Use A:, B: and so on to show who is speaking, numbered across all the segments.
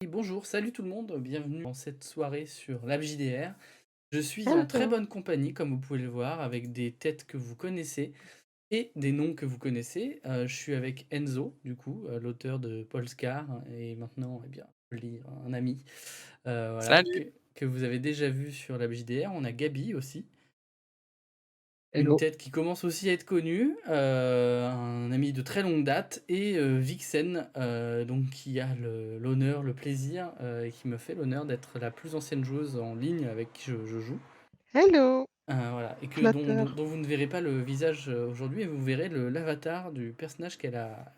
A: Et bonjour, salut tout le monde, bienvenue dans cette soirée sur l'AbJDR. Je suis en très
B: Hello.
A: bonne compagnie, comme vous pouvez le voir, avec des têtes que vous connaissez et des noms que vous connaissez. Je suis avec Enzo, du coup, l'auteur de Polescar, et maintenant, eh bien, je peux le dire, un ami, voilà,
B: Salut.
A: que vous avez déjà vu sur l'AbJDR. On a Gabi aussi, une
B: Hello.
A: tête qui commence aussi à être connue, un ami de très longue date, et Vixen, donc qui a l'honneur, le plaisir, et qui me fait l'honneur d'être la plus ancienne joueuse en ligne avec qui je joue.
B: Hello.
A: Voilà, et que
B: Flatteur.
A: dont vous ne verrez pas le visage aujourd'hui, et vous verrez l'avatar du personnage qu'elle a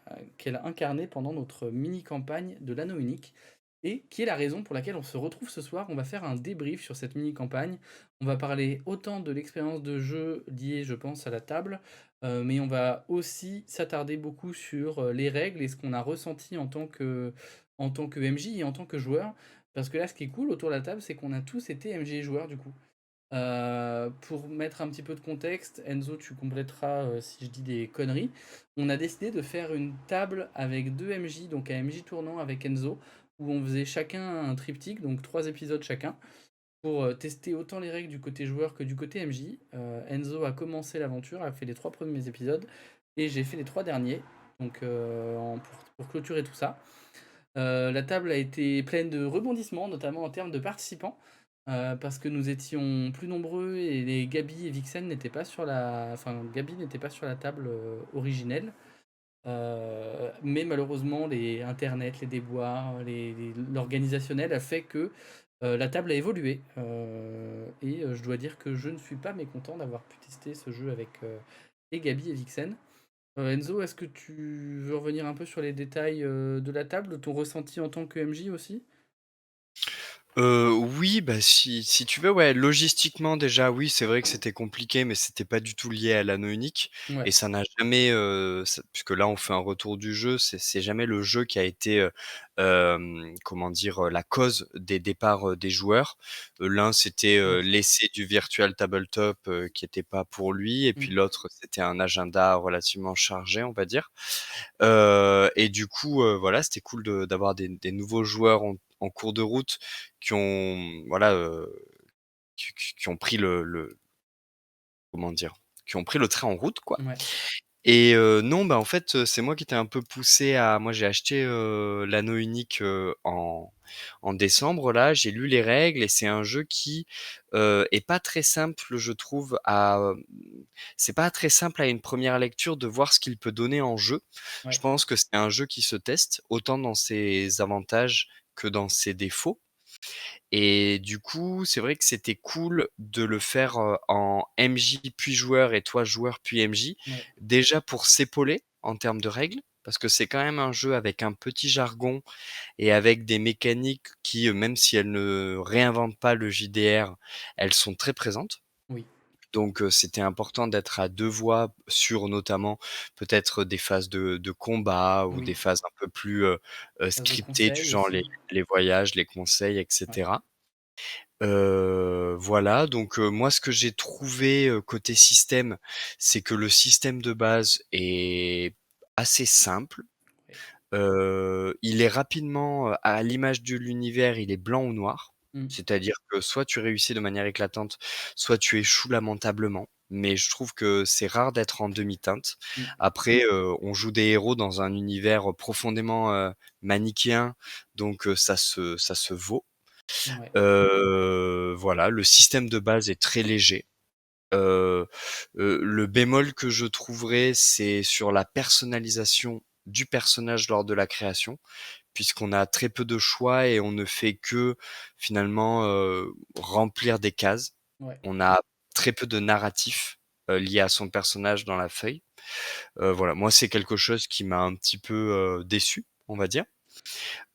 A: incarné pendant notre mini-campagne de l'anneau unique, et qui est la raison pour laquelle on se retrouve ce soir. On va faire un débrief sur cette mini-campagne. On va parler autant de l'expérience de jeu liée, je pense, à la table, mais on va aussi s'attarder beaucoup sur les règles et ce qu'on a ressenti en tant que MJ et en tant que joueur. Parce que là, ce qui est cool autour de la table, c'est qu'on a tous été MJ et joueurs du coup. Pour mettre un petit peu de contexte, Enzo, tu compléteras si je dis des conneries. On a décidé de faire une table avec deux MJ, donc un MJ tournant avec Enzo, où on faisait chacun un triptyque, donc 3 épisodes chacun, pour tester autant les règles du côté joueur que du côté MJ. Enzo a commencé l'aventure, a fait les 3 premiers épisodes, et j'ai fait les 3 derniers, donc pour clôturer tout ça. La table a été pleine de rebondissements, notamment en termes de participants, parce que nous étions plus nombreux et les Gabi et Vixen n'étaient pas sur la, enfin Gabi n'était pas sur la table originelle. Mais malheureusement les internets, les déboires, l'organisationnel a fait que la table a évolué. Et je dois dire que je ne suis pas mécontent d'avoir pu tester ce jeu avec et Gabi et Vixen. Enzo, est-ce que tu veux revenir un peu sur les détails de la table, de ton ressenti en tant que MJ aussi?
B: Oui, bah, si tu veux, ouais, logistiquement déjà, oui, c'est vrai que c'était compliqué, mais c'était pas du tout lié à l'anneau unique et
A: Ouais,
B: ça n'a jamais, ça puisque là, on fait un retour du jeu, c'est jamais le jeu qui a été, comment dire? La cause des départs, des joueurs. L'un, c'était,
A: ouais.
B: l'essai du virtual tabletop, qui était pas pour lui et puis
A: Mmh.
B: l'autre, c'était un agenda relativement chargé, on va dire. Et du coup, voilà, c'était cool d'avoir des nouveaux joueurs en cours de route qui ont voilà, qui ont pris le comment dire? Qui ont pris le train en route, quoi.
A: Ouais,
B: Et non, bah, en fait, c'est moi qui t'ai un peu poussé à moi, j'ai acheté, l'anneau unique, en décembre là. J'ai lu les règles et c'est un jeu qui, est pas très simple, je trouve c'est pas très simple à une première lecture de voir ce qu'il peut donner en jeu. Je
A: ouais,
B: pense que c'est un jeu qui se teste, autant dans ses avantages que dans ses défauts. Et du coup, c'est vrai que c'était cool de le faire, en MJ puis joueur et toi joueur puis MJ.
A: ouais.
B: Déjà pour s'épauler en termes de règles, parce que c'est quand même un jeu avec un petit jargon et avec des mécaniques qui, même si elles ne réinventent pas le JDR, elles sont très présentes.
A: Oui,
B: Donc, c'était important d'être à 2 voix sur notamment peut-être des phases de combat ou des
A: oui.
B: phases un peu plus,
A: Phase de
B: scriptées du
A: conseil
B: genre
A: aussi.
B: les voyages, les conseils et
A: Ouais.
B: cetera. Voilà, donc moi ce que j'ai trouvé, côté système, c'est que le système de base est assez simple.
A: Ouais.
B: Il est rapidement, à l'image de l'univers, il est blanc ou noir.
A: Mmh.
B: C'est-à-dire que soit tu réussis de manière éclatante, soit tu échoues lamentablement. Mais je trouve que c'est rare d'être en demi-teinte.
A: Mmh.
B: Après, on joue des héros dans un univers profondément, manichéen, donc ça se vaut.
A: Ouais.
B: Voilà, le système de base est très léger. Heu le bémol que je trouverais, c'est sur la personnalisation du personnage lors de la création, puisqu'on a très peu de choix et on ne fait que finalement, remplir des cases.
A: Ouais.
B: On a très peu de narratif, lié à son personnage dans la feuille. Voilà, moi, c'est quelque chose qui m'a un petit peu, déçu, on va dire.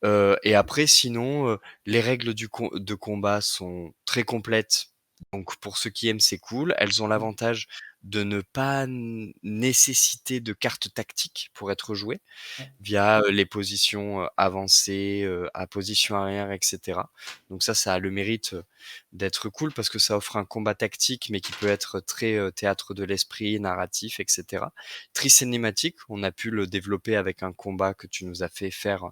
B: Et après sinon, les règles de combat sont très complètes, donc pour ceux qui aiment, c'est cool. Elles ont
A: Mmh.
B: l'avantage de ne pas nécessiter de cartes tactiques pour être jouées
A: Ouais.
B: via, les positions, avancées, à position arrière et cetera. Donc ça a le mérite, d'être cool parce que ça offre un combat tactique, mais qui peut être très, théâtre de l'esprit, narratif et cetera. Très cinématique, on a pu le développer avec un combat que tu nous as fait faire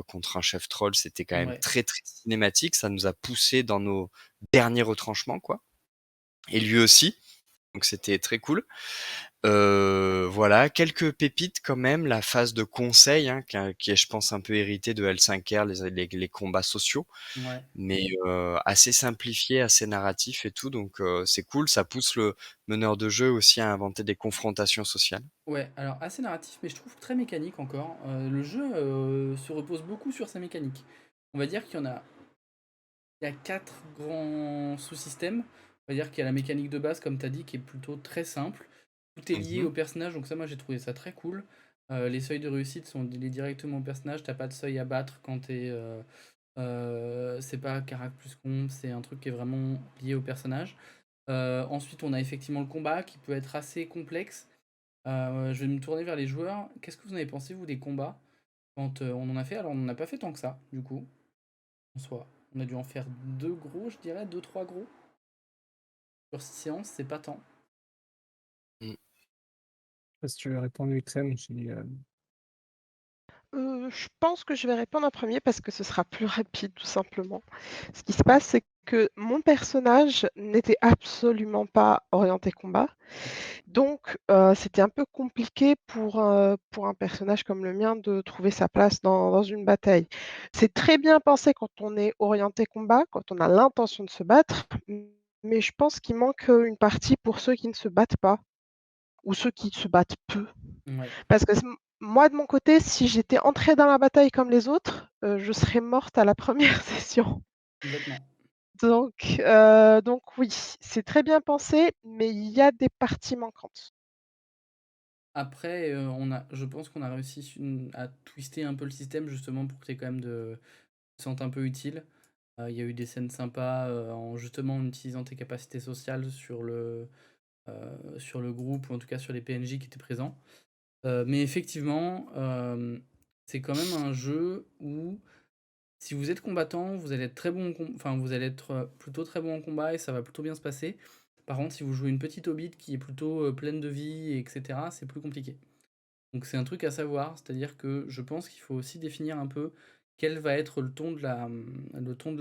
B: contre un chef troll, c'était quand même
A: Ouais,
B: très, très cinématique. Ça nous a poussé dans nos derniers retranchements, quoi, et lui aussi, donc c'était très cool. Voilà, quelques pépites quand même, la phase de conseil, hein, qui est, je pense, un peu héritée de L5R, les combats sociaux,
A: ouais.
B: mais assez simplifié, assez narratif et tout, donc c'est cool, ça pousse le meneur de jeu aussi à inventer des confrontations sociales.
A: Ouais, alors assez narratif, mais je trouve très mécanique encore. Le jeu se repose beaucoup sur sa mécanique. On va dire il y a quatre grands sous-systèmes. On va dire qu'il y a la mécanique de base, comme tu as dit, qui est plutôt très simple. Tout est lié
B: Mmh.
A: au personnage, donc ça, moi, j'ai trouvé ça très cool. Les seuils de réussite sont liés directement au personnage. T'as pas de seuil à battre quand t'es. C'est pas carac plus comp, c'est un truc qui est vraiment lié au personnage. Ensuite, on a effectivement le combat qui peut être assez complexe. Je vais me tourner vers les joueurs. Qu'est-ce que vous en avez pensé, vous, des combats quand on en a fait? Alors, on n'en a pas fait tant que ça, du coup, en soi. On a dû en faire deux gros, je dirais, deux, trois gros. Sur 6 séances, c'est pas tant.
B: Mmh.
C: Si tu veux répondre, Wixen,
D: Je pense que je vais répondre en premier parce que ce sera plus rapide, tout simplement. Ce qui se passe, c'est que mon personnage n'était absolument pas orienté combat. Donc, c'était un peu compliqué pour un personnage comme le mien de trouver sa place dans une bataille. C'est très bien pensé quand on est orienté combat, quand on a l'intention de se battre, mais je pense qu'il manque, une partie pour ceux qui ne se battent pas ou ceux qui se battent peu.
A: Ouais,
D: Parce que moi, de mon côté, si j'étais entrée dans la bataille comme les autres, je serais morte à la première session.
A: complètement.
D: Donc oui, c'est très bien pensé, mais il y a des parties manquantes.
A: Après, je pense qu'on a réussi à twister un peu le système justement pour que tu quand même te sentes un peu utile. Il y a eu des scènes sympas en justement en utilisant tes capacités sociales sur le groupe ou en tout cas sur les PNJ qui étaient présents. Mais effectivement, c'est quand même un jeu où si vous êtes combattant, vous allez être très bon, enfin vous allez être plutôt très bon en combat et ça va plutôt bien se passer. Par contre, si vous jouez une petite hobbit qui est plutôt pleine de vie, etc., c'est plus compliqué. Donc c'est un truc à savoir, c'est-à-dire que je pense qu'il faut aussi définir un peu quel va être le ton de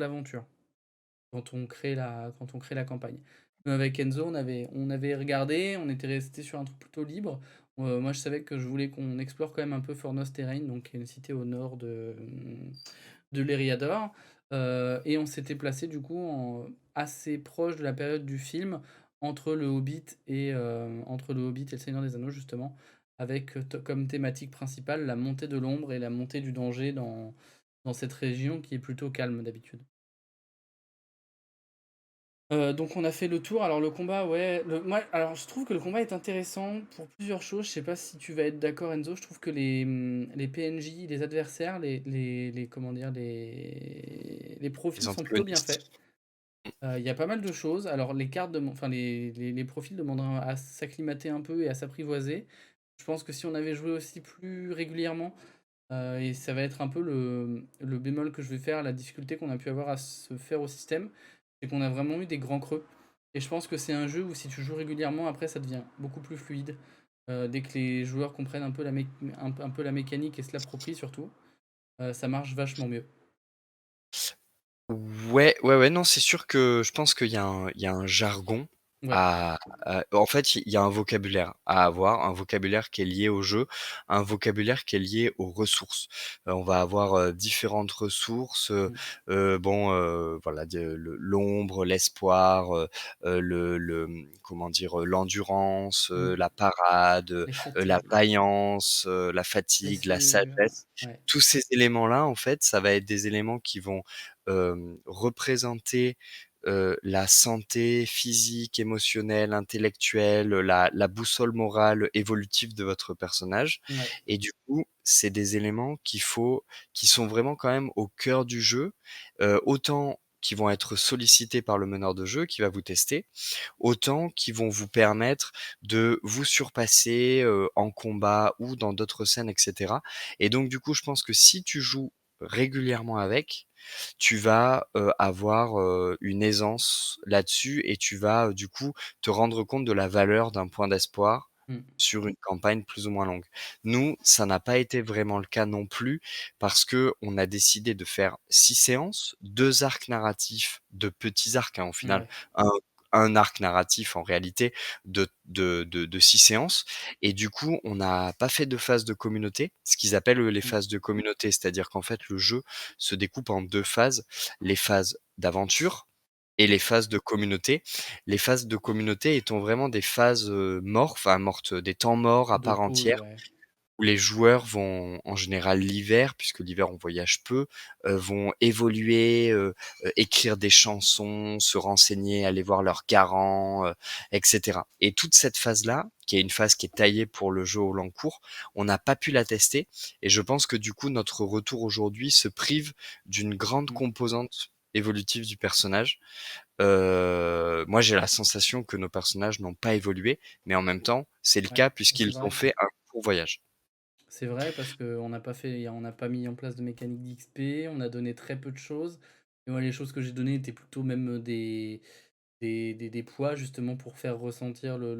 A: l'aventure quand on crée la campagne. Nous, avec Enzo, on avait regardé, on était resté sur un truc plutôt libre. Moi, je savais que je voulais qu'on explore quand même un peu Fornos Terrain, donc qui est une cité au nord de l'Eriador. Et on s'était placé du coup assez proche de la période du film entre le Hobbit et le Seigneur des Anneaux justement, avec comme thématique principale la montée de l'ombre et la montée du danger dans cette région qui est plutôt calme d'habitude. Donc on a fait le tour. Alors le combat, ouais, moi, alors je trouve que le combat est intéressant pour plusieurs choses. Je sais pas si tu vas être d'accord, Enzo. Je trouve que les PNJ, les adversaires, comment dire, les
B: Les
A: profils sont plutôt bien
B: antagonistes.
A: faits. Il y a pas mal de choses. Alors les cartes, enfin les profils demandent à s'acclimater un peu et à s'apprivoiser. Je pense que si on avait joué aussi plus régulièrement, et ça va être un peu le bémol que je vais faire, la difficulté qu'on a pu avoir à se faire au système, c'est qu'on a vraiment eu des grands creux. Et je pense que c'est un jeu où si tu joues régulièrement, après ça devient beaucoup plus fluide. Dès que les joueurs comprennent un peu un peu la mécanique et se l'approprient surtout, ça marche vachement mieux.
B: Ouais, ouais, ouais, non, c'est sûr que je pense qu'il y a un jargon
A: Ouais,
B: en fait, il y a un vocabulaire à avoir, un vocabulaire qui est lié au jeu, un vocabulaire qui est lié aux ressources. On va avoir, différentes ressources,
A: mm,
B: bon, voilà, l'ombre, l'espoir, comment dire? L'endurance,
A: mm.
B: la parade,
A: Les
B: la
A: fatigues,
B: vaillance, la fatigue, la
A: blessures,
B: sagesse.
A: ouais,
B: Tous ces éléments-là, en fait, ça va être des éléments qui vont représenter la santé physique, émotionnelle, intellectuelle, la boussole morale évolutive de votre personnage,
A: ouais,
B: et du coup, c'est des éléments qui sont vraiment quand même au cœur du jeu, autant qui vont être sollicités par le meneur de jeu qui va vous tester, autant qui vont vous permettre de vous surpasser, en combat ou dans d'autres scènes et cetera, et donc du coup, je pense que si tu joues régulièrement avec, tu vas, avoir, une aisance là-dessus, et tu vas, du coup, te rendre compte de la valeur d'un point d'espoir,
A: Mmh.
B: sur une campagne plus ou moins longue. Nous, ça n'a pas été vraiment le cas non plus parce qu'on a décidé de faire 6 séances, 2 arcs narratifs, de petits arcs, hein, au final,
A: Ouais.
B: un un arc narratif en réalité de 6 séances et du coup, on n'a pas fait de phase de communauté, ce qu'ils appellent, eux, les
A: Mmh.
B: phases de communauté. C'est-à-dire qu'en fait, le jeu se découpe en 2 phases, les phases d'aventure et les phases de communauté. Les phases de communauté étant vraiment des phases, mortes, des temps morts à
A: De
B: part
A: pause,
B: entière,
A: ouais.
B: où les joueurs vont, en général l'hiver, puisque l'hiver on voyage peu, vont évoluer, écrire des chansons, se renseigner, aller voir leurs garants, et cetera. Et toute cette phase-là, qui est une phase qui est taillée pour le jeu au long cours, on n'a pas pu la tester et je pense que du coup notre retour aujourd'hui se prive d'une grande
A: Mmh.
B: composante évolutive du personnage. Moi j'ai la sensation que nos personnages n'ont pas évolué, mais en même temps, c'est le
A: Ouais,
B: cas
A: c'est
B: puisqu'ils ont
A: vrai.
B: fait un court voyage.
A: C'est vrai parce qu'on n'a pas fait on n'a pas mis en place de mécanique d'XP, on a donné très peu de choses et moi les choses que j'ai données étaient plutôt même des poids justement pour faire ressentir le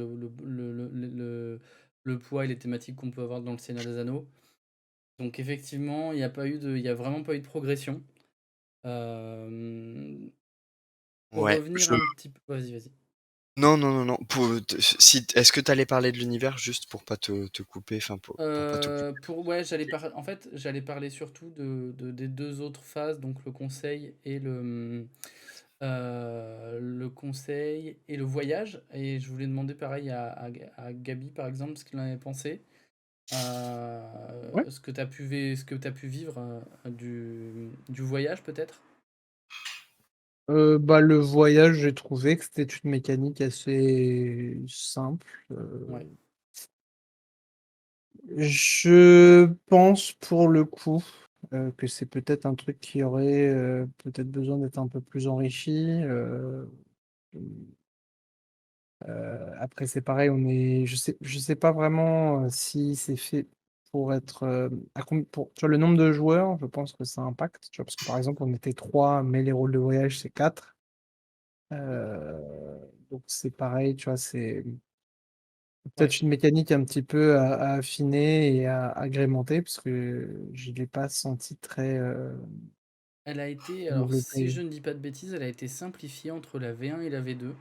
A: poids et les thématiques qu'on peut avoir dans le Seigneur des Anneaux. Donc effectivement, il y a vraiment pas eu de progression. Hem, pour
B: Ouais,
A: revenir
B: je
A: un petit peu vas-y, vas-y.
B: non, non, non, non, pour te si est-ce que tu allais parler de l'univers juste pour pas te couper, enfin pour pas te couper?
A: Pour ouais, en fait, j'allais parler surtout des 2 autres phases, donc le conseil et le conseil et le voyage et je voulais demander pareil à Gaby, par exemple, ce qu'il en avait pensé.
C: Ouais.
A: Ce que tu pu vivre, du voyage peut-être?
C: Bah, le voyage, j'ai trouvé que c'était une mécanique assez simple.
A: Ouais,
C: Je pense pour le coup, que c'est peut-être un truc qui aurait, peut-être besoin d'être un peu plus enrichi, après c'est pareil, on est je sais pas vraiment, si c'est fait pour être, à com pour tu vois, le nombre de joueurs, je pense que ça impacte, tu vois? Parce que, par exemple, on était 3, mais les rôles de voyage, c'est 4. Donc c'est pareil, tu vois? C'est
A: ouais.
C: peut-être une mécanique un petit peu à affiner et à agrémenter parce que je l'ai pas senti très,
A: Elle a été alors si
C: développée.
A: je ne dis pas de bêtises, elle a été simplifiée entre la V1 et la V2.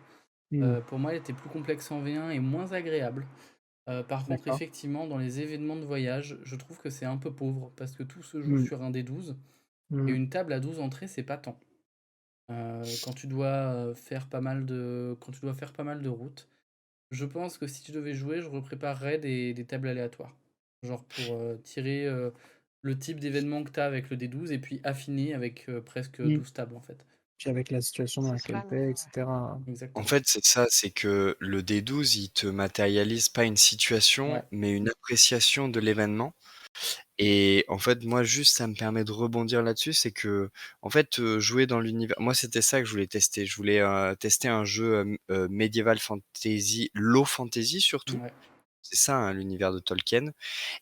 C: Mmh,
A: Pour moi, elle était plus complexe en V1 et moins agréable. Par contre,
C: d'accord.
A: effectivement, dans les événements de voyage, je trouve que c'est un peu pauvre parce que tout se joue
C: Mmh,
A: sur un des 12 et
C: mmh,
A: une table à 12 entrées, c'est pas tant. Quand tu dois, faire pas mal de routes, je pense que si tu devais jouer, je repréparerais des tables aléatoires. Genre pour, tirer, le type d'événement que tu as avec le D12 et puis affiner avec, presque
C: mmh.
A: 12 tables, en fait.
C: Puis avec la situation dans
D: Ce
C: laquelle
D: serait
C: tu es et
D: mieux, ouais.
C: cetera.
B: En
A: Exactement.
B: fait, c'est ça, c'est que le D12, il te matérialise pas une situation,
A: Ouais.
B: mais une appréciation de l'événement et en fait, moi, juste, ça me permet de rebondir là-dessus, c'est que, en fait, jouer dans l'univers moi, c'était ça que je voulais tester. Je voulais, tester un jeu, médiéval fantasy, low fantasy surtout.
A: Ouais.
B: C'est ça, hein, l'univers de Tolkien.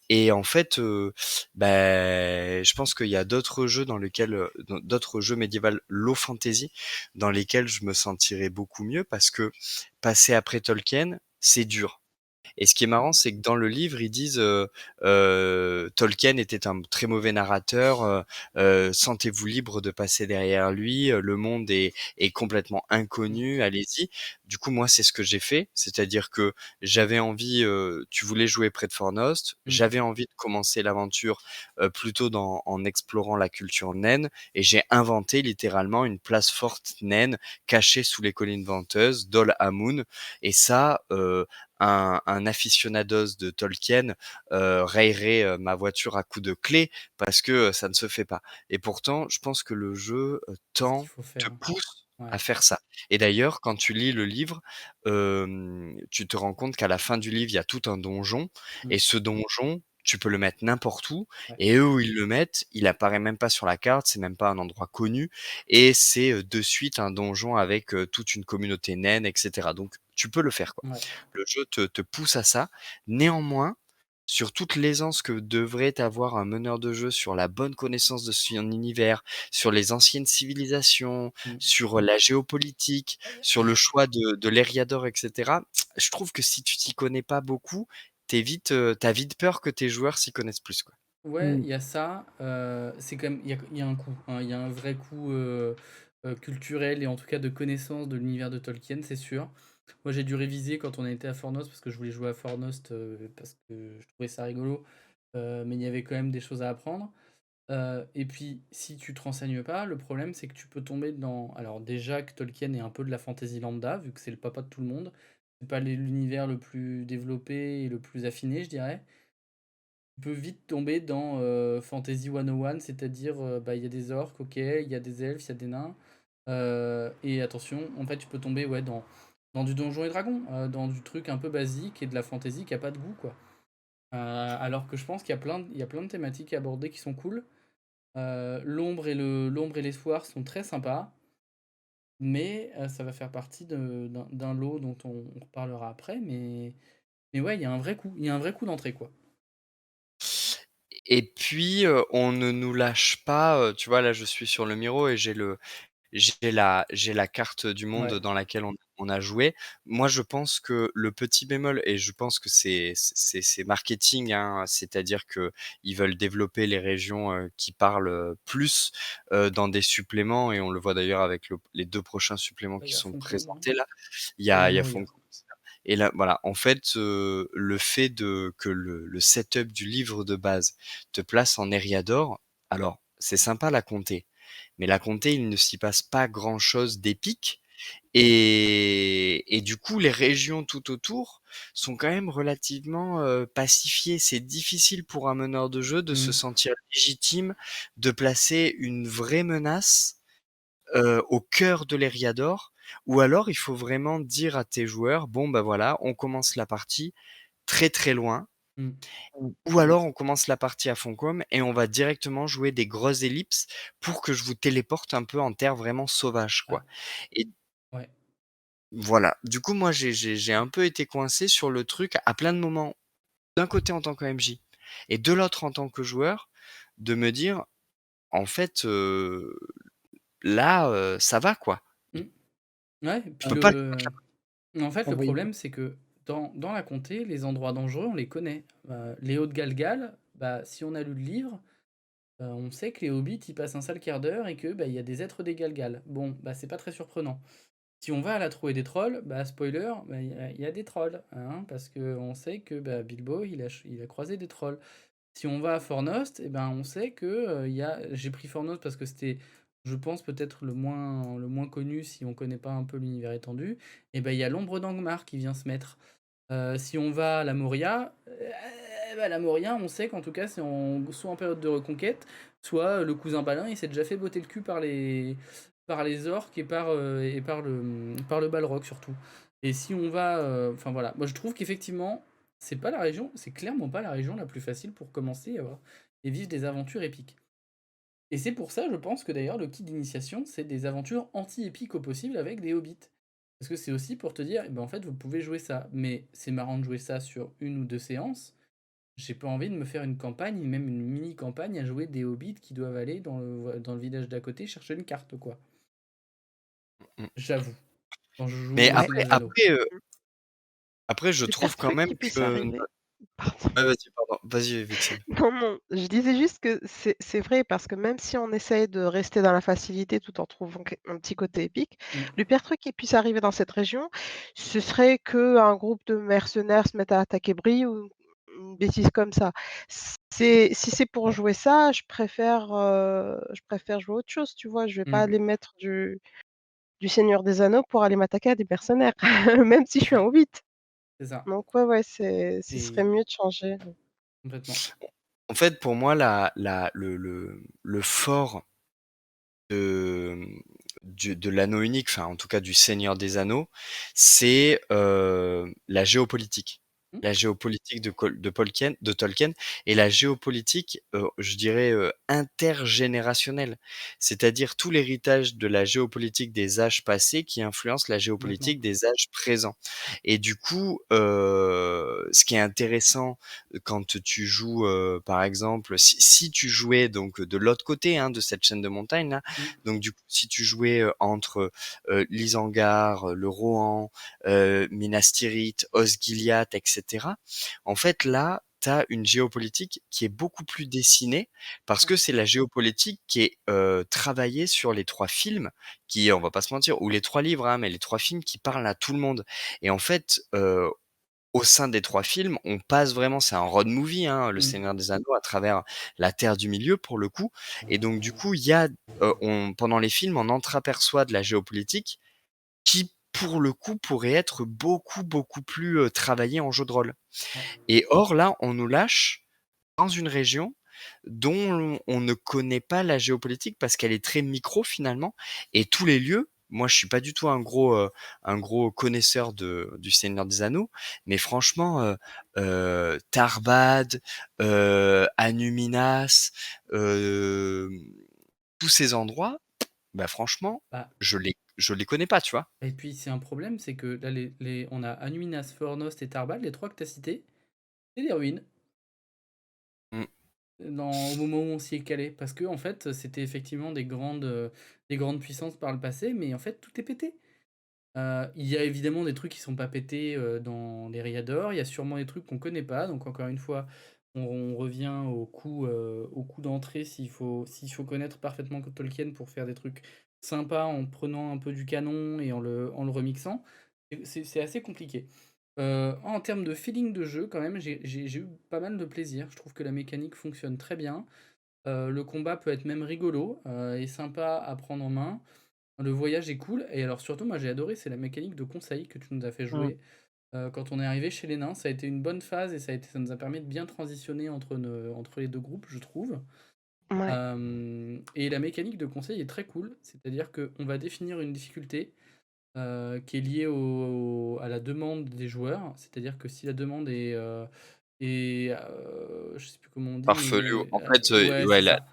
B: Et en fait, je pense qu'il y a d'autres jeux dans lesquels, d'autres jeux médiéval low fantasy dans lesquels je me sentirais beaucoup mieux parce que passer après Tolkien, c'est dur. Et ce qui est marrant, c'est que dans le livre, ils disent, Tolkien était un très mauvais narrateur, sentez-vous libre de passer derrière lui, le monde est complètement
A: Mmh.
B: inconnu, allez-y. Du coup, moi, c'est ce que j'ai fait, c'est-à-dire que j'avais envie, tu voulais jouer près de Fornost,
A: Mmh.
B: j'avais envie de commencer l'aventure, plutôt en explorant la culture naine et j'ai inventé littéralement une place forte naine cachée sous les collines venteuses, Dol Amûn et ça, un aficionados de Tolkien rayerait ma voiture à coups de clé parce que ça ne se fait pas. Et pourtant, je pense que le jeu
A: C'est ce qu'il
B: tend,
A: faut
B: te
A: faire.
B: pousse à
A: Ouais.
B: faire ça. Et d'ailleurs, quand tu lis le livre, tu te rends compte qu'à la fin du livre, il y a tout un donjon.
A: Mmh.
B: Et ce donjon, tu peux le mettre n'importe où.
A: Ouais.
B: Et eux, où ils le mettent, il apparaît même pas sur la carte, c'est même pas un endroit connu. Et c'est de suite un donjon avec toute une communauté naine, etc. Donc, tu peux le faire, quoi.
A: Ouais.
B: Le jeu te pousse à ça. Néanmoins, sur toute l'aisance que devrait avoir un meneur de jeu, sur la bonne connaissance de son univers, sur les anciennes civilisations,
A: Mmh.
B: sur la géopolitique, sur le choix de l'Eriador, et cetera. Je trouve que si tu t'y connais pas beaucoup, tu vite peur que tes joueurs s'y connaissent plus, quoi.
A: Ouais,
C: Mm.
A: il y a ça, c'est quand même il y a un coût, hein, il y a un vrai coût, culturel et en tout cas de connaissance de l'univers de Tolkien, c'est sûr. Moi, j'ai dû réviser quand on a été à Fornost parce que je voulais jouer à Fornost, parce que je trouvais ça rigolo, mais il y avait quand même des choses à apprendre. Et puis, si tu te renseignes pas, le problème, c'est que tu peux tomber dans alors déjà que Tolkien est un peu de la fantasy lambda, vu que c'est le papa de tout le monde. C'est pas l'univers le plus développé et le plus affiné, je dirais. Tu peux vite tomber dans Fantasy 101, c'est-à-dire, bah, il y a des orques, OK, il y a des elfes, il y a des nains, et attention, en fait, tu peux tomber, ouais, dans du Donjons& et Dragons, dans du truc un peu basique et de la fantasy qui a pas de goût, quoi. Alors que je pense qu'il y a plein de thématiques à aborder qui sont cool. L'ombre et l'espoir sont très sympas, mais ça va faire partie d'un lot dont on reparlera après, mais ouais, il y a un vrai coup, il y a un vrai coup d'entrée, quoi.
B: Et puis, on ne nous lâche pas, tu vois, là, je suis sur le Miro et j'ai la carte du monde
A: Ouais,
B: dans laquelle on a joué. Moi, je pense que le petit bémol et je pense que c'est marketing, hein, c'est-à-dire que ils veulent développer les régions, qui parlent, plus, dans des suppléments et on le voit d'ailleurs avec les 2 prochains suppléments
A: bah, il
B: qui
A: y a
B: sont
A: Foncombe, hein,
B: présentés là.
A: et la
B: Il y a
A: Moria.
B: Foncom et là, voilà, en fait, le fait que le setup du livre de base te place en Eriador, alors c'est sympa la comté, mais la comté, il ne s'y passe pas grand-chose d'épique et du coup, les régions tout autour sont quand même relativement, pacifiées. C'est difficile pour un meneur de jeu de se
A: Mmh.
B: sentir légitime de placer une vraie menace au cœur de l'Eriador, ou alors il faut vraiment dire à tes joueurs: «Bon, bah, voilà, on commence la partie très, très loin,
A: Mmh.
C: Mm.
B: ou alors on commence la partie à Foncombe et on va directement jouer des grosses ellipses pour que je vous téléporte un peu en terre vraiment sauvage,
A: Ah,
B: quoi». Et
A: ouais.
B: voilà. Du coup, moi, j'ai un peu été coincé sur le truc à plein de moments, d'un côté en tant que MJ et de l'autre en tant que joueur, de me dire: «En fait, là, ça va, quoi.
A: Mmh. Ouais,
B: Je
A: puis
B: peux pas le battre
A: en fait, le
C: Envoyez.
A: problème, c'est que dans la comté, les endroits dangereux, on les connaît. Les Hauts de Galgal, bah, si on a lu le livre, on sait que les hobbits, ils passent un sale quart d'heure et que, bah, il y a des êtres des Galgal. Bon, bah, c'est pas très surprenant. Si on va à la trouée des trolls, bah, spoiler, bah, il y a des trolls, hein, parce qu'on sait que, bah, Bilbo, il a croisé des trolls. Si on va à Fornost, eh ben, on sait que, il y a j'ai pris Fornost parce que c'était, je pense, peut-être le moins connu si on connaît pas un peu l'univers étendu. Et ben, il y a l'ombre d'Angmar qui vient se mettre. Si on va à la Moria, bah, la Moria, on sait qu'en tout cas, c'est soit en période de reconquête, soit le cousin Balin, il s'est déjà fait botter le cul par les orques et par le Balrog surtout. Et si on va, enfin voilà, moi je trouve qu'effectivement, c'est clairement pas la région la plus facile pour commencer et vivre des aventures épiques. Et c'est pour ça, je pense que d'ailleurs, le kit d'initiation, c'est des aventures anti-épiques au possible avec des hobbits. Parce que c'est aussi pour te dire, eh ben, en fait, vous pouvez jouer ça. Mais c'est marrant de jouer ça sur une ou deux séances. J'ai pas envie de me faire une campagne, même une mini-campagne, à jouer des hobbits qui doivent aller dans le village d'à côté chercher une carte, quoi.
B: Mmh.
A: J'avoue, quand je joue
B: Mais
A: au
D: Ouais.
A: Seigneur des Anneaux.
B: après je
D: Le pire
B: trouve quand
D: truc
B: même
D: qui puisse
B: que
D: arriver, pardon.
B: ouais, vas-y, pardon. Vas-y, Vexil.
D: Non, non, je disais juste que c'est vrai parce que même si on essaye de rester dans la facilité tout en trouvant un petit côté épique,
A: Mm.
D: le pire truc qui puisse arriver dans cette région, ce serait qu'un groupe de mercenaires se mette à attaquer Brie ou une bêtise comme ça. Si c'est pour jouer ça, je préfère jouer autre chose, tu vois? Je vais pas
A: Mm.
D: aller mettre du Seigneur des Anneaux pour aller m'attaquer à des mercenaires, même si je suis un hobbit.
A: C'est ça.
D: Donc ouais, ce serait
A: Et
D: mieux de changer.
A: complètement.
B: En fait, pour moi, le fort de, de l'anneau unique, enfin en tout cas du Seigneur des Anneaux, c'est la géopolitique.
A: Mmh.
B: la géopolitique de Tolkien et la géopolitique, je dirais, intergénérationnelle. C'est-à-dire tout l'héritage de la géopolitique des âges passés qui influence la
A: Complètement.
B: géopolitique des âges présents et du coup, ce qui est intéressant, quand tu joues, par exemple, si tu jouais donc de l'autre côté, hein, de cette chaîne de montagnes-là,
A: Mmh.
B: donc du coup, si tu jouais, entre, l'Isengard, le Rohan, Minas Tirith, Osgiliath, etc. En fait, là, tu as une géopolitique qui est beaucoup plus dessinée parce
A: Ouais.
B: que c'est la géopolitique qui est travaillée sur les 3 films qui, on va pas se mentir, ou les 3 livres, hein, mais les 3 films qui parlent à tout le monde. Et en fait, au sein des 3 films, on passe vraiment, c'est un road movie, hein, Le
A: Mmh.
B: Seigneur des Anneaux à travers la Terre du Milieu pour le coup. Et donc du coup, il y a, pendant les films, on entreaperçoit de la géopolitique qui, pour le coup, pourrait être beaucoup, beaucoup plus, travaillée en jeu de rôle.
A: Ouais.
B: Et or là, on nous lâche dans une région dont on ne connaît pas la géopolitique parce qu'elle est très micro finalement et tous les lieux moi je suis pas du tout un gros connaisseur du Seigneur des Anneaux, mais franchement, Tarbad, Anuminas, hem, tous ces endroits, bah franchement,
A: Bah,
B: je les connais pas, tu vois?
A: et puis c'est un problème, c'est que là, on a Anuminas, Fornost et Tarbal, les 3 que tu as cités, c'est des ruines.
B: Mmh.
A: Au moment où on s'y est calé. Parce que en fait, c'était effectivement des grandes puissances par le passé, mais en fait, tout est pété. Il y a évidemment des trucs qui sont pas pétés dans les Riador, il y a sûrement des trucs qu'on connaît pas, donc encore une fois, on revient au coût d'entrée s'il faut connaître parfaitement Tolkien pour faire des trucs sympas en prenant un peu du canon et en le remixant. C'est assez compliqué. En termes de feeling de jeu, quand même, j'ai eu pas mal de plaisir. Je trouve que la mécanique fonctionne très bien. Le combat peut être même rigolo et sympa à prendre en main. Le voyage est cool. Et alors surtout, moi j'ai adoré, c'est la mécanique de conseil que tu nous as fait
C: Mmh.
A: jouer. Quand on est arrivé chez les nains, ça a été une bonne phase et ça nous a permis de bien transitionner entre les deux groupes, je trouve.
D: Ouais.
A: Et la mécanique de conseil est très cool. C'est-à-dire qu'on va définir une difficulté qui est liée à la demande des joueurs. C'est-à-dire que si la demande je sais plus comment on dit,
B: Farfelu,
A: mais
B: en fait,
A: ouais, c'est
B: ouais, la
A: ça.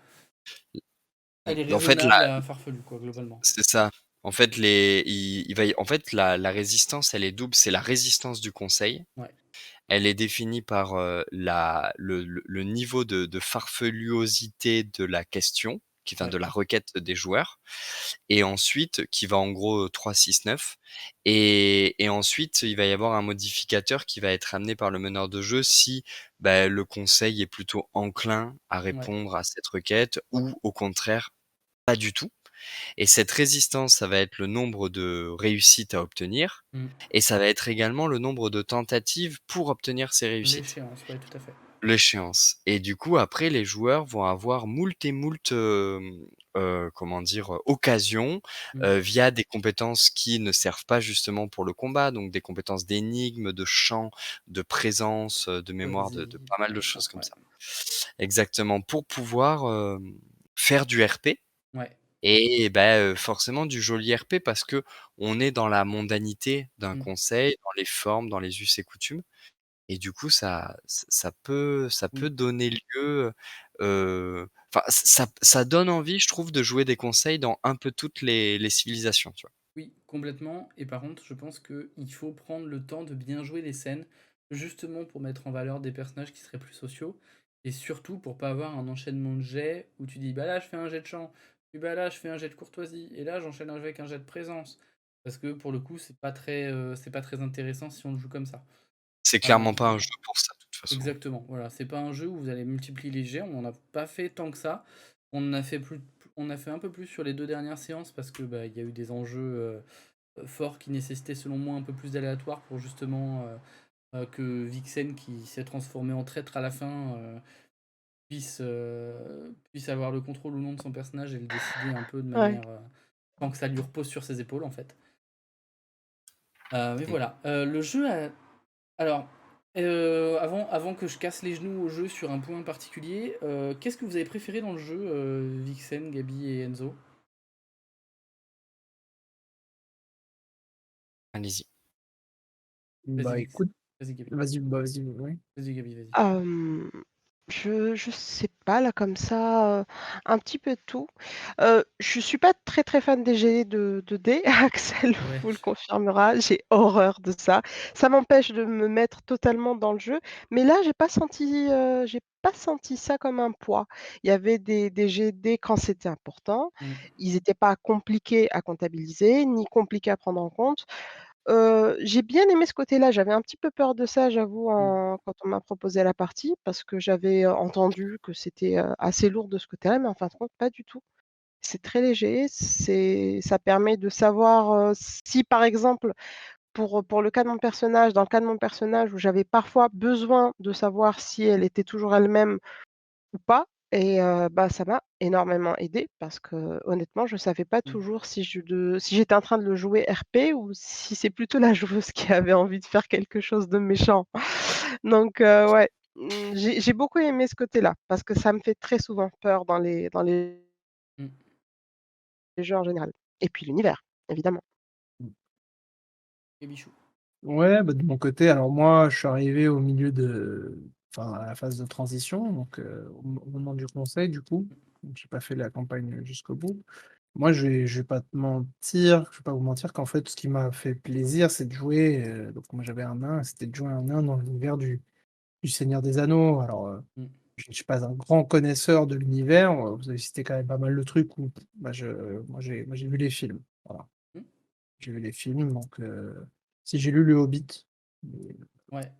A: Elle est
B: en fait,
A: raisonnable à farfelu, quoi, globalement.
B: c'est ça. En fait, il va en fait, la résistance, elle est double. C'est la résistance du conseil.
A: Ouais,
B: Elle est définie par, le niveau de farfeluosité de la question, qui vient
A: ouais,
B: de la requête des joueurs et ensuite qui va en gros, 3, 6, 9 et ensuite, il va y avoir un modificateur qui va être amené par le meneur de jeu si, bah, le conseil est plutôt enclin à
A: ouais.
B: répondre à cette requête ou au contraire, pas du tout. Et cette résistance, ça va être le nombre de réussites à obtenir
A: Mm.
B: et ça va être également le nombre de tentatives pour obtenir ces réussites.
A: L'échéance, ouais, tout à fait.
B: L'échéance et du coup, après, les joueurs vont avoir moult et moult, comment dire? Occasions,
A: Mm.
B: via des compétences qui ne servent pas justement pour le combat, donc des compétences d'énigmes, de chant, de présence, de mémoire, de
A: Poésie,
B: pas mal de
A: machin,
B: choses comme
A: ouais.
B: ça. Exactement, pour pouvoir, faire du RP
A: Ouais.
B: et bah, forcément du joli RP parce que on est dans la mondanité d'un
A: Mm.
B: conseil, dans les formes, dans les us et coutumes et du coup ça peut
A: Oui,
B: donner lieu, enfin ça donne envie je trouve de jouer des conseils dans un peu toutes les civilisations, tu vois?
A: oui, complètement. Et par contre, je pense qu'il faut prendre le temps de bien jouer les scènes, justement pour mettre en valeur des personnages qui seraient plus sociaux, et surtout pour pas avoir un enchaînement de jets où tu dis bah là je fais un jet de chant, puis bah là je fais un jet de courtoisie, et là j'enchaîne avec un jet de présence. Parce que pour le coup, c'est pas très intéressant si on le joue comme ça.
B: C'est
A: Euh,
B: clairement pas un jeu pour ça de toute façon.
A: Exactement, voilà, c'est pas un jeu où vous allez multiplier les jets, on n'en a pas fait tant que ça. On en a fait on a fait un peu plus sur les 2 dernières séances parce que bah, il y a eu des enjeux forts qui nécessitaient selon moi un peu plus d'aléatoire pour justement que Vixen qui s'est transformé en traître à la fin puisse avoir le contrôle ou non de son personnage et le décider un peu de
D: Ouais.
A: manière tant que ça lui repose sur ses épaules en fait. Mais
B: Mmh.
A: voilà, le jeu a alors, avant que je casse les genoux au jeu sur un point particulier, qu'est-ce que vous avez préféré dans le jeu, Vixen, Gabi et Enzo?
B: Allez-y.
A: Vas-y
C: Bah
A: Vix.
C: écoute,
A: Vas-y, Gabi.
C: Vas-y, oui.
A: Vas-y, Gabi, vas-y.
D: Hem, je sais pas là comme ça, un petit peu de tout. Je suis pas très, très fan des jets de dés, Axel
A: Ouais.
D: vous le confirmera, j'ai horreur de ça. Ça m'empêche de me mettre totalement dans le jeu, mais là j'ai pas senti ça comme un poids. Il y avait des jets de dés quand c'était important,
A: Mmh.
D: ils étaient pas compliqués à comptabiliser, ni compliqués à prendre en compte. J'ai bien aimé ce côté-là, j'avais un petit peu peur de ça, j'avoue,
A: Mmh.
D: quand on m'a proposé la partie, parce que j'avais, entendu que c'était, assez lourd de ce côté-là, mais en fin de compte, pas du tout. C'est très léger, ça permet de savoir, si par exemple, pour le cas de mon personnage, dans le cas de mon personnage où j'avais parfois besoin de savoir si elle était toujours elle-même ou pas et bah, ça m'a énormément aidée parce que honnêtement, je savais pas
A: Mmh.
D: toujours si j'étais en train de le jouer RP ou si c'est plutôt la joueuse qui avait envie de faire quelque chose de méchant. Donc ouais, j'ai beaucoup aimé ce côté-là parce que ça me fait très souvent peur dans les
A: Mmh.
D: jeux en général et puis l'univers, évidemment.
A: Gabichou.
C: Ouais, bah, de mon côté, alors moi, je suis arrivé au milieu à la phase de transition, donc au moment du conseil, du coup. Donc j'ai pas fait la campagne jusqu'au bout. Moi, je vais pas te mentir, je vais pas vous mentir qu'en fait, ce qui m'a fait plaisir, c'est de jouer, donc moi j'avais un nain, c'était de jouer un nain dans l'univers du Seigneur des Anneaux. Alors,
A: Mmh.
C: je ne suis pas un grand connaisseur de l'univers, vous avez cité quand même pas mal de trucs où bah, moi j'ai vu les films, voilà.
A: Mmh.
C: J'ai vu les films, donc si j'ai lu Le Hobbit, mais
A: Ouais.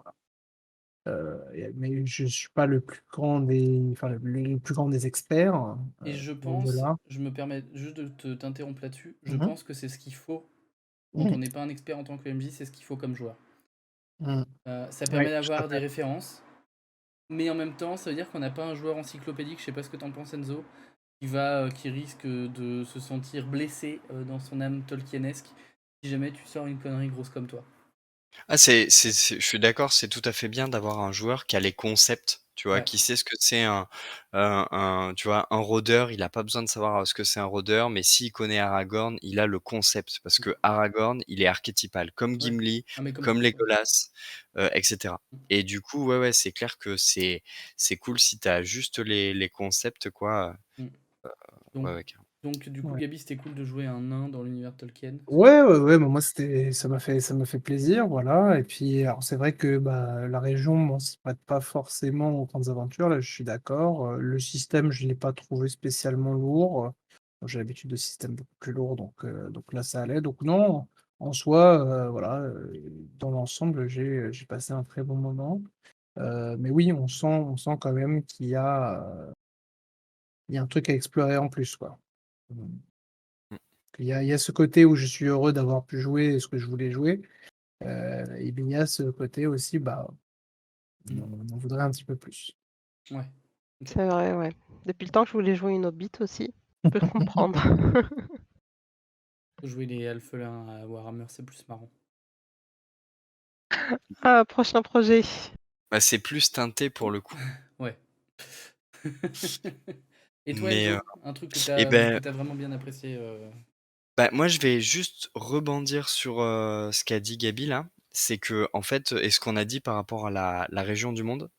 C: mais je suis pas le plus grand des enfin le plus grand des experts,
A: Et je
C: loin de
A: pense,
C: là.
A: je me permets juste de t'interrompre là-dessus, je
C: Mmh mh.
A: pense que c'est ce qu'il faut quand
C: Mmh.
A: on n'est pas un expert en tant que MJ, c'est ce qu'il faut comme joueur.
C: Mmh.
A: Ça permet
C: Ouais, tout à
A: d'avoir des
C: fait.
A: références, mais en même temps, ça veut dire qu'on n'a pas un joueur encyclopédique, je sais pas ce que t'en penses Enzo, qui risque de se sentir blessé dans son âme tolkienesque si jamais tu sors une connerie grosse comme toi.
B: Ah, je suis d'accord, c'est tout à fait bien d'avoir un joueur qui a les concepts, tu vois?
A: Ouais.
B: Qui sait ce que c'est tu vois, un rôdeur, il a pas besoin de savoir, ce que c'est un rôdeur, mais s'il connaît Aragorn, il a le concept parce que Aragorn, il est archétypal, comme
A: Ouais.
B: Gimli,
A: Ah mais comme
B: comme
A: tout, ouais.
B: Legolas, et cetera.
A: Mmh.
B: Et du coup, ouais, ouais, c'est clair que c'est cool si tu as juste les concepts, quoi,
A: Mmh. Donc
B: ouais, ouais, carrément.
A: donc du coup
C: Ouais.
A: Gabi, c'était cool de jouer un nain dans l'univers Tolkien.
C: Ouais, ouais, ouais, bah, moi c'était ça m'a fait plaisir, voilà. Et puis alors c'est vrai que, bah, la région, bon, se prête pas forcément aux grandes aventures, là, je suis d'accord. Le système, je l'ai pas trouvé spécialement lourd. J'ai l'habitude de systèmes beaucoup plus lourds, donc là, ça allait. Donc non, en soi, voilà, dans l'ensemble, j'ai passé un très bon moment. Mais oui, on sent quand même qu'il y a un truc à explorer en plus, quoi. Mmh.
B: Mmh.
C: Il y a ce côté où je suis heureux d'avoir pu jouer ce que je voulais jouer, et bien il y a ce côté aussi, bah,
A: Mmh.
C: on en voudrait un petit peu plus.
A: Ouais. OK.
D: C'est vrai, ouais. Depuis le temps que je voulais jouer une Hobbit aussi, je peux comprendre.
A: Jouer les alphelins à Warhammer, c'est plus marrant.
D: Ah, prochain projet.
B: Bah, c'est plus teinté pour le coup.
A: Ouais. Et toi
B: Mais,
A: Enzo, un truc
B: et ben,
A: que tu vraiment bien apprécié,
B: bah, moi, je vais juste rebondir sur, ce qu'a dit Gaby là. C'est que en fait, et ce qu'on a dit par rapport à la région du monde.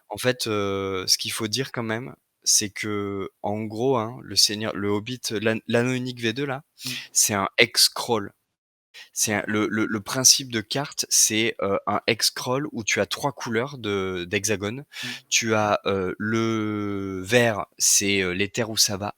B: En fait, ce qu'il faut dire quand même, c'est que en gros, hein, le Hobbit, l'Anneau unique V2 là,
A: mmh,
B: c'est un hex-scroll. C'est le principe de carte, c'est, un hex-scroll où tu as 3 couleurs d'hexagone.
A: mmh,
B: Tu as, le vert, c'est, les terres où ça va.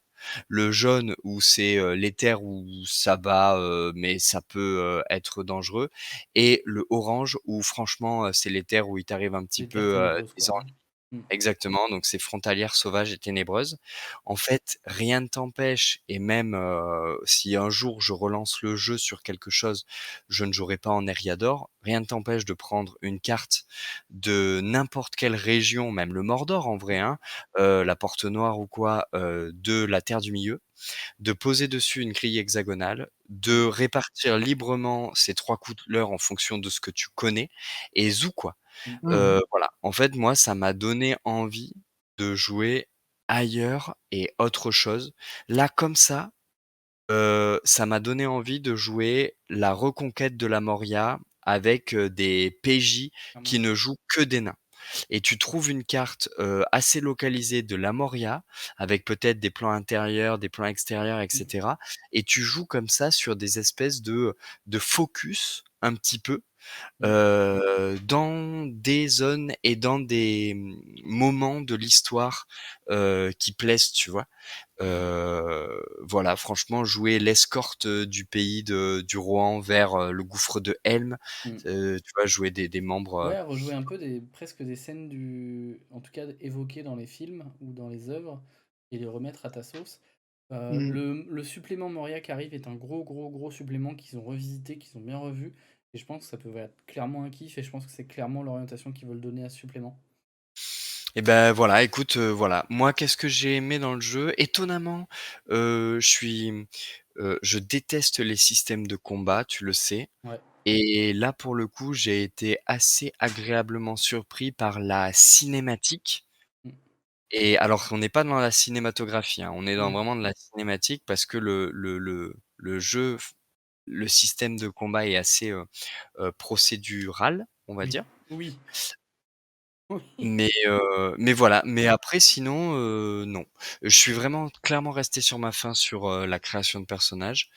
B: Le jaune où c'est, les terres où ça va, mais ça peut, être dangereux, et le orange où franchement, c'est les terres où il t'arrive un petit
A: les terres
B: peu,
A: ténébreuses
B: des
A: quoi, hein. Mmh,
B: Exactement, donc c'est frontalière, sauvage et ténébreuse. En fait, rien ne t'empêche, et même, si un jour je relance le jeu sur quelque chose, je ne jouerai pas en Eriador. Rien ne t'empêche de prendre une carte de n'importe quelle région, même le Mordor en vrai, hein, la Porte Noire ou quoi, de la Terre du Milieu, de poser dessus une grille hexagonale,
A: mmh,
B: de répartir librement ces 3 couleurs en fonction de ce que tu connais, et zou quoi.
A: mmh,
C: Mmh.
B: Voilà, en fait, moi, ça m'a donné envie de jouer ailleurs et autre chose. Là, comme ça m'a donné envie de jouer la reconquête de la Moria avec des PJ qui
A: clairement.
B: ne jouent que des nains. Et tu trouves une carte assez localisée de la Moria, avec peut-être des plans intérieurs, des plans extérieurs,
A: Mm,
B: etc. Et tu joues comme ça sur des espèces de focus un petit peu
A: mm,
B: dans des zones et dans des moments de l'histoire qui plaisent, tu vois. Voilà, franchement, jouer l'escorte du pays du Rohan vers le gouffre de Helm,
A: mm.
B: tu vois, jouer des membres.
A: Ouais, rejouer un peu presque des scènes en tout cas évoquées dans les films ou dans les œuvres et les remettre à ta sauce.
C: Mm.
A: Le supplément Moria qui arrive est un gros supplément qu'ils ont revisité, qu'ils ont bien revu. Et je pense que ça peut être clairement un kiff et je pense que c'est clairement l'orientation qu'ils veulent donner à ce supplément.
B: Et ben voilà, écoute, voilà. Moi, qu'est-ce que j'ai aimé dans le jeu? Étonnamment, je déteste les systèmes de combat, tu le sais.
A: Ouais.
B: Et là, pour le coup, j'ai été assez agréablement surpris par la cinématique.
A: Mm.
B: Et alors qu'on n'est pas dans la cinématographie, hein, on est dans
A: Oui,
B: vraiment de la cinématique parce que le jeu, le système de combat est assez procédural, on va
A: oui,
B: dire.
A: oui, oui.
B: Mais voilà, mais après sinon, non. Je suis vraiment clairement resté sur ma faim sur, la création de personnages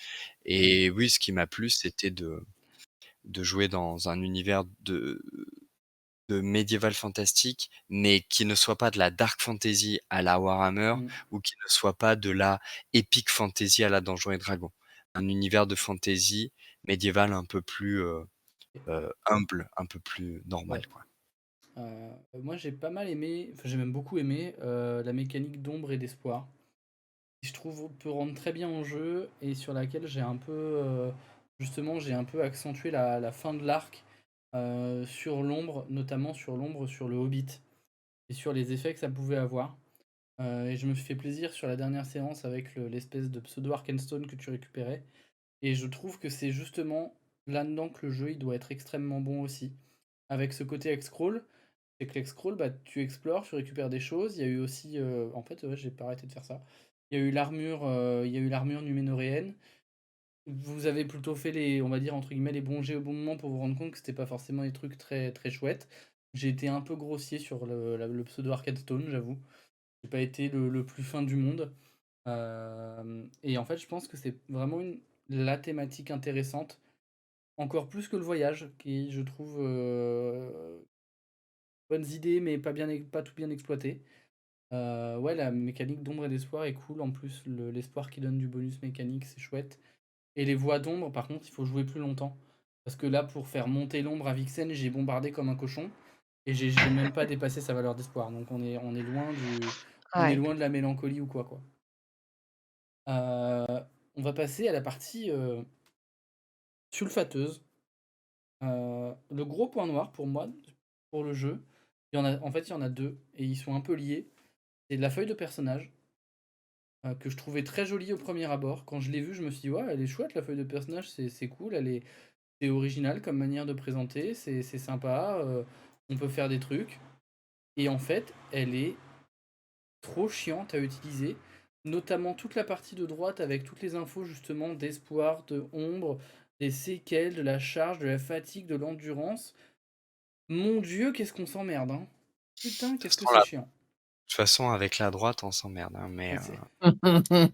A: Mm.
B: et oui, ce qui m'a plu, c'était de jouer dans un univers de médiéval fantastique, mais qui ne soit pas de la dark fantasy à la Warhammer
A: Mm.
B: ou qui ne soit pas de la epic fantasy à la Donjons& et Dragons. Un univers de fantasy médiéval un peu plus, humble, un peu plus normal,
A: Ouais.
B: quoi.
A: Moi j'ai pas mal aimé, enfin j'ai même beaucoup aimé la mécanique d'ombre et d'espoir, qui je trouve peut rendre très bien en jeu et sur laquelle j'ai un peu justement j'ai un peu accentué la fin de l'arc sur l'ombre, notamment sur l'ombre sur le Hobbit et sur les effets que ça pouvait avoir. Et je me suis fait plaisir sur la dernière séance avec l'espèce de pseudo Arkenstone que tu récupérais. Et je trouve que c'est justement là-dedans que le jeu il doit être extrêmement bon aussi. Avec ce côté X-Scroll, c'est que l'X-Scroll, bah, tu explores, tu récupères des choses. Il y a eu aussi. En fait, ouais, j'ai pas arrêté de faire ça. Il y a eu l'armure numénoréenne. Vous avez plutôt fait les, on va dire, entre guillemets, les bons jets au bon moment pour vous rendre compte que c'était pas forcément des trucs très, très chouettes. J'ai été un peu grossier sur le pseudo Arcade Stone, j'avoue. J'ai pas été le plus fin du monde. Et en fait, je pense que c'est vraiment la thématique intéressante, encore plus que le voyage, qui, je trouve, bonnes idées, mais pas tout bien exploité. Ouais, la mécanique d'ombre et d'espoir est cool. En plus, l'espoir qui donne du bonus mécanique, c'est chouette. Et les voies d'ombre, par contre, il faut jouer plus longtemps. Parce que là, pour faire monter l'ombre à Vixen, j'ai bombardé comme un cochon. Et j'ai même pas dépassé sa valeur d'espoir. Donc on est
D: Ouais.
A: loin de la mélancolie ou quoi. On va passer à la partie sulfateuse. Le gros point noir pour moi, pour le jeu, en fait, il y en a deux. Et ils sont un peu liés. C'est la feuille de personnage. Que je trouvais très jolie au premier abord. Quand je l'ai vue, je me suis dit, ouais, elle est chouette la feuille de personnage, c'est cool, c'est original comme manière de présenter, c'est sympa, on peut faire des trucs. Et en fait, elle est trop chiante à utiliser, notamment toute la partie de droite avec toutes les infos justement d'espoir, de ombre, des séquelles, de la charge, de la fatigue, de l'endurance. Mon Dieu, qu'est-ce qu'on s'emmerde, hein. Putain,
B: De toute
A: qu'est-ce que
B: façon,
A: c'est chiant.
B: de toute façon, avec la droite, on s'emmerde, hein, mais
A: Et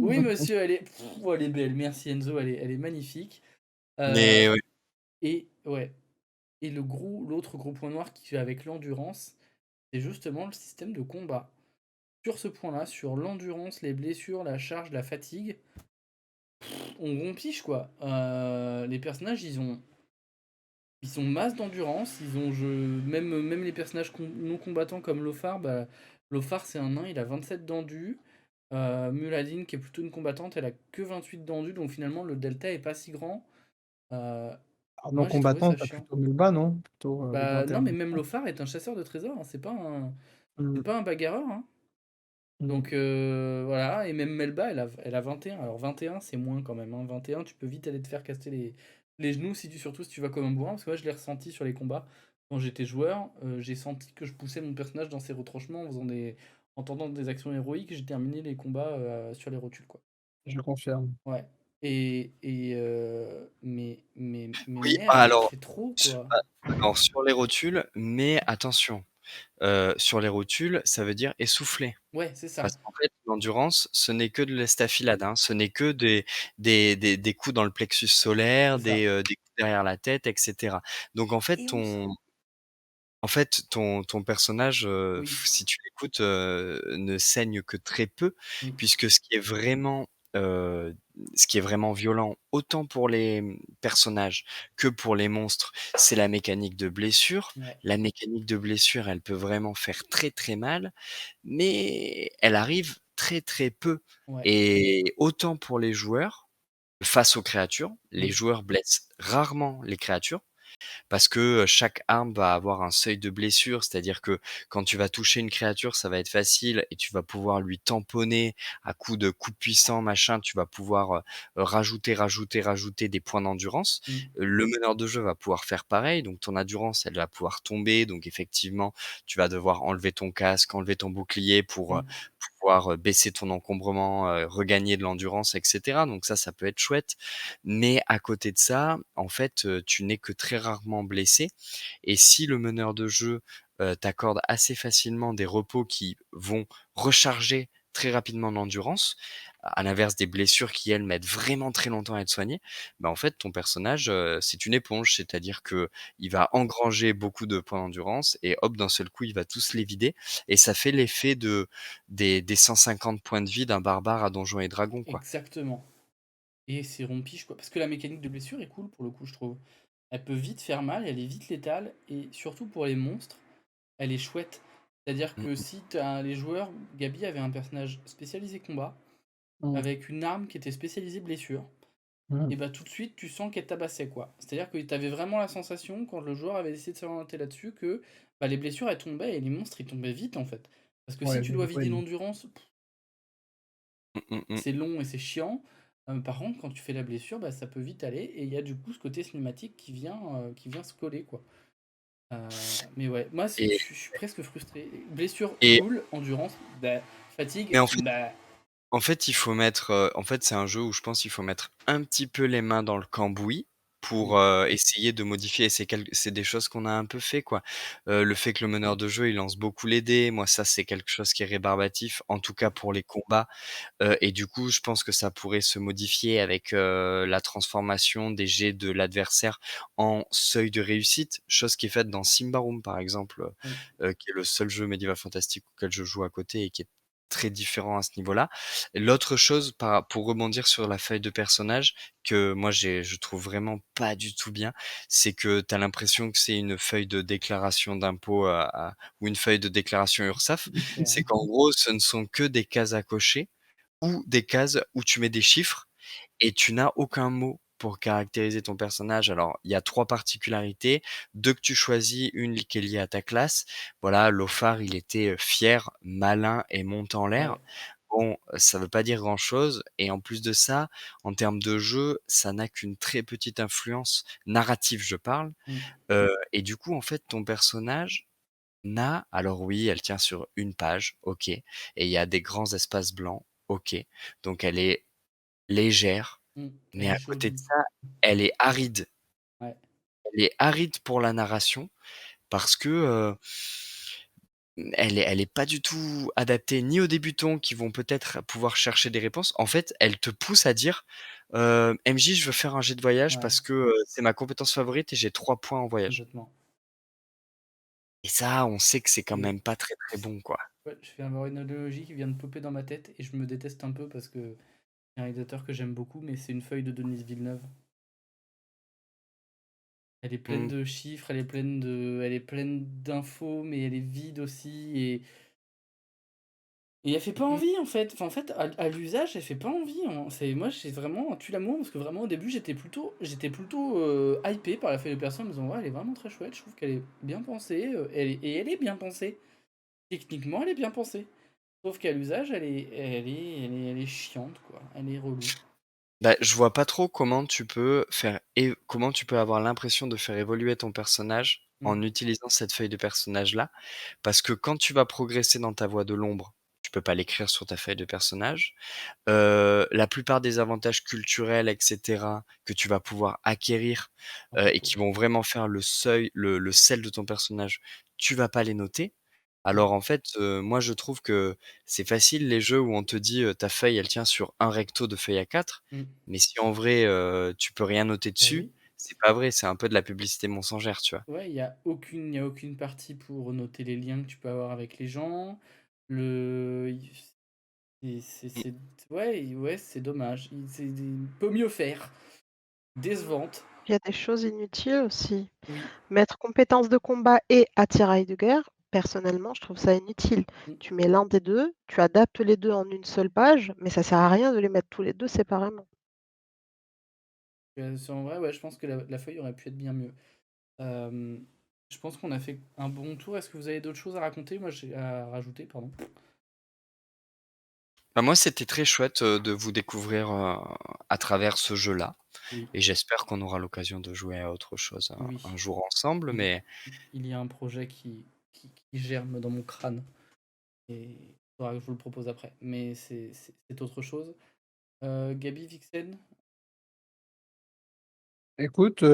A: oui, monsieur, elle est belle. Merci Enzo, elle est magnifique. Euh,
B: mais ouais.
A: et ouais. Et l'autre gros point noir qui va avec l'endurance, c'est justement le système de combat. Sur ce point-là, sur l'endurance, les blessures, la charge, la fatigue, on rompiche quoi. Les personnages, ils sont masse d'endurance. Même les personnages non combattants comme Lothar, bah, Lothar c'est un nain, il a 27 d'endu. Muladin, qui est plutôt une combattante, elle a que 28 d'endu, donc finalement le delta est pas si grand. Euh,
C: Alors, non
A: Moi j'ai trouvé
C: combattant,
A: ça
C: t'as
A: chiant.
C: plutôt mis le bas, non? Plutôt avec
A: Bah non,
C: 21.
A: mais même Lothar est un chasseur de trésors, hein, c'est
C: Mm,
A: pas un bagarreur, hein.
C: mm.
A: Donc voilà, et même Melba, elle a 21. Alors 21, c'est moins quand même, hein. 21, tu peux vite aller te faire casser les genoux, surtout si tu vas comme un bourrin, parce que moi je l'ai ressenti sur les combats. Quand j'étais joueur, j'ai senti que je poussais mon personnage dans ses retranchements en tentant des actions héroïques, j'ai terminé les combats sur les rotules, quoi.
C: Je confirme.
A: Ouais. mais
B: Oui, ah,
A: merde, ça
B: alors
A: fait trop,
B: su
A: quoi.
B: ah, alors sur les rotules, mais attention, sur les rotules, ça veut dire essoufflé.
A: Ouais, c'est ça.
B: Parce qu'en fait, l'endurance, ce n'est que de l'estafilade, hein. Ce n'est que des coups dans le plexus solaire,
A: C'est ça.
B: des coups derrière la tête et cetera. Donc
A: Et on s
B: en fait, ton personnage,
A: Oui,
B: si tu l'écoutes, ne saigne que très peu,
A: oui,
B: puisque heu, ce qui est vraiment violent, autant pour les, personnages que pour les monstres, c'est la mécanique de blessure.
A: ouais,
B: La mécanique de blessure, elle peut vraiment faire très, très mal, mais elle arrive très, très peu
A: ouais,
B: et autant pour les joueurs, face aux créatures, les
A: oui,
B: joueurs blessent rarement les créatures parce que, chaque arme va avoir un seuil de blessure. C'est-à-dire que quand tu vas toucher une créature, ça va être facile et tu vas pouvoir lui tamponner à coups de coups puissants, machin, tu vas pouvoir, rajouter des points d'endurance.
A: mmh,
B: Le meneur de jeu va pouvoir faire pareil, donc ton endurance, elle va pouvoir tomber, donc effectivement, tu vas devoir enlever ton casque, enlever ton bouclier pour,
A: mmh,
B: pouvoir, baisser ton encombrement, regagner de l'endurance et cetera, donc ça peut être chouette. Mais à côté de ça, en fait, tu n'es que très rarement blessé et si le meneur de jeu, t'accorde assez facilement des repos qui vont recharger très rapidement l'endurance, à l'inverse des blessures qui, elles, mettent vraiment très longtemps à être soignées, bah, en fait, ton personnage, c'est une éponge. C'est-à-dire que il va engranger beaucoup de points d'endurance et hop, d'un seul coup, il va tous les vider et ça fait l'effet des 150 points de vie d'un barbare à Donjons& et Dragons, quoi.
A: exactement. Et c'est rompiche, quoi. Parce que la mécanique de blessure est cool, pour le coup, je trouve. Elle peut vite faire mal, elle est vite létale, et surtout pour les monstres, elle est chouette. C'est-à-dire
B: Mmh
A: que
B: mh.
A: si t'as les joueurs, Gabi avait un personnage spécialisé combat,
C: Mmh.
A: avec une arme qui était spécialisée blessure,
C: Mmh.
A: et bah tout de suite tu sens qu'elle tabassait, quoi. C'est-à-dire que t'avais vraiment la sensation, quand le joueur avait essayé de s'orienter là-dessus, que bah, les blessures elles tombaient et les monstres ils tombaient vite en fait. Parce que si
C: Ouais,
A: tu dois vider l'endurance,
B: Mmh mh, mmh.
A: c'est long et c'est chiant. Par contre, quand tu fais la blessure, bah, ça peut vite aller et il y a du coup ce côté cinématique qui vient se coller, quoi. Mais ouais, moi je
B: Et
A: suis presque frustré. Blessure,
B: et
A: cool. Endurance, bah.
B: mais
A: Fatigue,
B: en fait
A: bah.
B: En fait, il faut mettre, en fait, c'est un jeu où je pense qu'il faut mettre un petit peu les mains dans le cambouis pour,
A: Oui,
B: essayer de modifier et c'est des choses qu'on a un peu fait, quoi. Le fait que le meneur de jeu, il lance beaucoup les dés, moi ça, c'est quelque chose qui est rébarbatif, en tout cas pour les combats, et du coup, je pense que ça pourrait se modifier avec, la transformation des jets de l'adversaire en seuil de réussite, chose qui est faite dans Symbaroum, par exemple,
A: oui.
B: qui est le seul jeu médiéval fantastique auquel je joue à côté et qui est très différent à ce niveau-là. L'autre chose pour rebondir sur la feuille de personnage que moi je trouve vraiment pas du tout bien, c'est que tu as l'impression que c'est une feuille de déclaration d'impôt ou une feuille de déclaration URSSAF.
A: C'est clair.
B: C'est qu'en gros, ce ne sont que des cases à cocher ou des cases où tu mets des chiffres et tu n'as aucun mot pour caractériser ton personnage. Alors, il y a 3 particularités, 2 que tu choisis, une qui est liée à ta classe. Voilà, Lothar, il était, fier, malin et monte en l'air.
A: Ouais.
B: Bon, ça veut pas dire grand-chose et en plus de ça, en termes de jeu, ça n'a qu'une très petite influence narrative, je parle,
A: Mmh.
B: et du coup, en fait, ton personnage alors oui, elle tient sur une page, OK, et il y a des grands espaces blancs, OK, donc elle est légère,
A: Mmh.
B: mais
A: Elle
B: à
A: est
B: côté de
A: jolie.
B: ça, elle est aride.
A: Ouais.
B: Elle est aride pour la narration parce que, elle est pas du tout adaptée ni aux débutants qui vont peut-être pouvoir chercher des réponses. En fait, elle te pousse à dire, «MJ, je veux faire un jet de voyage
A: Ouais.
B: parce que, c'est ma compétence favorite et j'ai 3 points en voyage»
A: Complètement.
B: et ça, on sait que c'est quand
A: Et
B: même pas très, très bon, quoi.
A: ouais, je viens d'avoir une analogie qui vient de popper dans ma tête et je me déteste un peu parce que c'est un réalisateur que j'aime beaucoup, mais c'est une feuille de Denis Villeneuve. Elle est pleine
B: Mmh.
A: de chiffres, elle est pleine d'infos, mais elle est vide aussi et elle fait pas
B: Mmh.
A: envie en fait. Enfin, en fait, à l'usage, elle fait pas envie, hein. C'est moi, j'ai vraiment un tue-l'amour parce que vraiment au début, j'étais plutôt hypé par la feuille de personne en me disant ouais, elle est vraiment très chouette. Je trouve qu'elle est bien pensée. Elle est bien pensée. Techniquement, elle est bien pensée. Sauf qu'à l'usage, elle est chiante quoi. Elle est relou.
B: Bah, je vois pas trop comment tu peux avoir l'impression de faire évoluer ton personnage
A: Mm.
B: en utilisant cette feuille de personnage-là. Parce que quand tu vas progresser dans ta voie de l'ombre, tu peux pas l'écrire sur ta feuille de personnage. La plupart des avantages culturels et cetera, que tu vas pouvoir acquérir,
A: En
B: et
A: photo.
B: qui vont vraiment faire le sel de ton personnage, tu vas pas les noter.
A: Mmh.
B: Alors en fait, moi je trouve que c'est facile les jeux où on te dit, ta feuille elle tient sur un recto de feuille A4,
A: Mmh.
B: mais si en vrai, tu peux rien noter
A: Bah
B: dessus,
A: oui.
B: c'est pas vrai, c'est un peu de la publicité mensongère, tu vois?
A: Ouais, il y a aucune partie pour noter les liens que tu peux avoir avec les gens. Le
B: Mmh.
A: ouais, c'est dommage. Il peut mieux faire. Décevante.
D: Il y a des choses inutiles aussi.
A: Oui.
D: Mettre compétences de combat et attirail de guerre, personnellement, je trouve ça inutile.
A: Mmh.
D: Tu mets l'un des 2, tu adaptes les 2 en une seule page, mais ça sert à rien de les mettre tous les 2 séparément.
A: En vrai, ouais, je pense que la feuille aurait pu être bien mieux. Hem, je pense qu'on a fait un bon tour. Est-ce que vous avez d'autres choses à raconter? Moi, j'ai à rajouter, pardon.
B: Bah, moi, c'était très chouette, de vous découvrir, à travers ce jeu-là
A: Oui,
B: et j'espère qu'on aura l'occasion de jouer à autre chose un
A: oui.
B: jour ensemble,
A: Il
B: mais
A: il y a un projet qui germe dans mon crâne et il faudra que je vous le propose après. Mais c'est autre chose. Gabi, Vixen?
C: Écoute,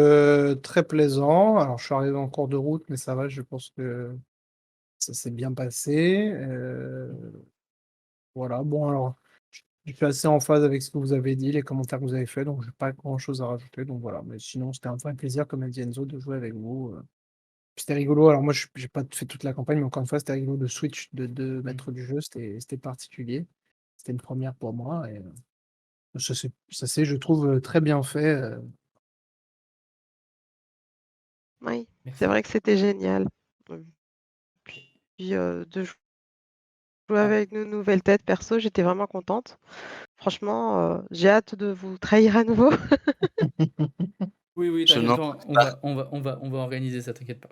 C: très plaisant. Alors, je suis arrivé en cours de route, mais ça va, je pense que ça s'est bien passé. Voilà, bon, alors, je suis assez en phase avec ce que vous avez dit, les commentaires que vous avez faits, donc j'ai pas grand-chose à rajouter, donc voilà. Mais sinon, c'était un vrai plaisir, comme a dit Enzo, de jouer avec vous. C'était rigolo. Alors moi, je j'ai pas fait toute la campagne, mais encore une fois, c'était rigolo de switch de 2
A: Mmh.
C: maîtres du jeu, c'était particulier. C'était une première pour moi et ça s'est, je trouve, très bien fait,
D: Oui, c'est
A: Merci.
D: vrai que c'était génial. Mmh. Puis, de jouer
A: Ah,
D: avec de nouvelles têtes, perso, j'étais vraiment contente. Franchement, j'ai hâte de vous trahir à nouveau.
A: oui, oui,
B: je
A: t'inquiète
B: n'en
A: pas,
B: doute
A: on
B: pas.
A: va on va on va on va organiser ça, t'inquiète pas.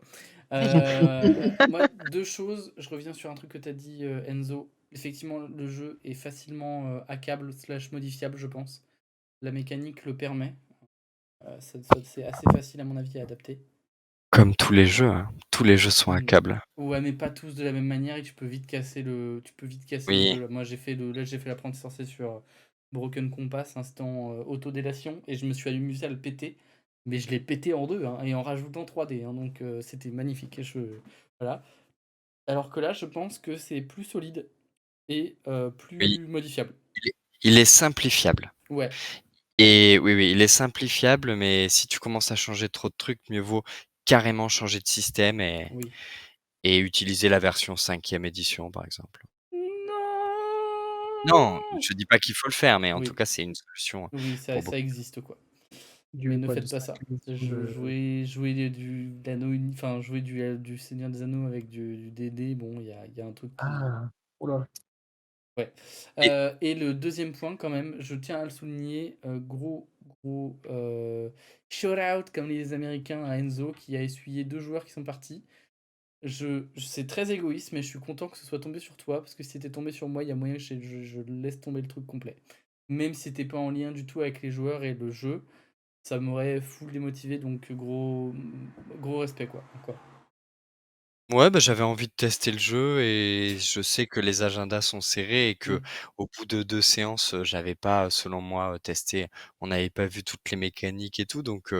A: Moi, 2 choses, je reviens sur un truc que tu as dit, Enzo. Effectivement, le jeu est facilement, hackable/modifiable, je pense. La mécanique le permet. C'est assez facile à mon avis à adapter.
B: Comme tous les jeux, hein, tous les jeux sont
A: Mmh.
B: hackables.
A: Ouais, mais pas tous de la même manière et tu peux vite casser le
B: Oui,
A: jeu, là. Moi, j'ai fait l'apprenti sorcier sur, Broken Compass, instant, autodélation et je me suis amusé à le péter, mais je l'ai pété en 2, hein, et en rajoutant 3D, hein, donc c'était magnifique et voilà. Alors que là, je pense que c'est plus solide et
B: oui,
A: plus modifiable.
B: il est simplifiable
A: Ouais,
B: et oui, oui, il est simplifiable, mais si tu commences à changer trop de trucs, mieux vaut carrément changer de système
A: oui.
B: et utiliser la version 5e édition, par exemple. Non,
A: Non!
B: je dis pas qu'il faut le faire, mais en tout
A: Oui,
B: cas, c'est une solution
A: oui,
B: pour
A: ça
B: beaucoup.
A: existe, quoi. Mais
C: du
A: ne
C: quoi, de
A: faites pas
C: 5
A: ça.
C: éditions
A: Je
C: de
A: jouer du Seigneur des Anneaux avec du DD, bon, il y a un truc qui
C: ah! Ouh là!
A: ouais.
B: Et
A: Et le deuxième point quand même, je tiens à le souligner, gros, shout out comme les Américains à Enzo qui a essuyé 2 joueurs qui sont partis. C'est très égoïste, mais je suis content que ce soit tombé sur toi, parce que si c'était tombé sur moi, il y a moyen que je laisse tomber le truc complet. Même si c'était pas en lien du tout avec les joueurs et le jeu, ça m'aurait full démotivé, donc gros respect quoi, encore.
B: ouais, bah, j'avais envie de tester le jeu et je sais que les agendas sont serrés et que
A: Mmh.
B: au bout de 2 séances, j'avais pas, selon moi, testé. On n'avait pas vu toutes les mécaniques et tout, donc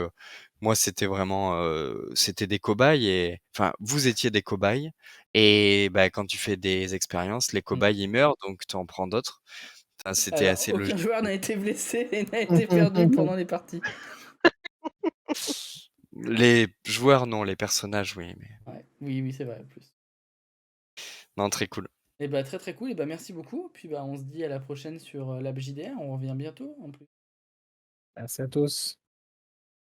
B: moi, c'était vraiment, c'était des cobayes et enfin, vous étiez des cobayes et bah, quand tu fais des expériences, les
A: Mmh.
B: cobayes, ils meurent, donc tu en prends d'autres. Enfin, c'était
A: Alors,
B: assez
A: aucun
B: logique.
A: joueur n'a été blessé et n'a été perdu pendant les parties.
B: Les joueurs, non, les personnages, oui, mais
A: Ouais, oui, oui, c'est vrai, en plus.
B: non, très cool.
A: Et bah, très, très cool et bah, merci beaucoup. Puis, bah, on se dit à la prochaine sur, l'App JDR. On revient bientôt, en plus.
C: Merci à tous.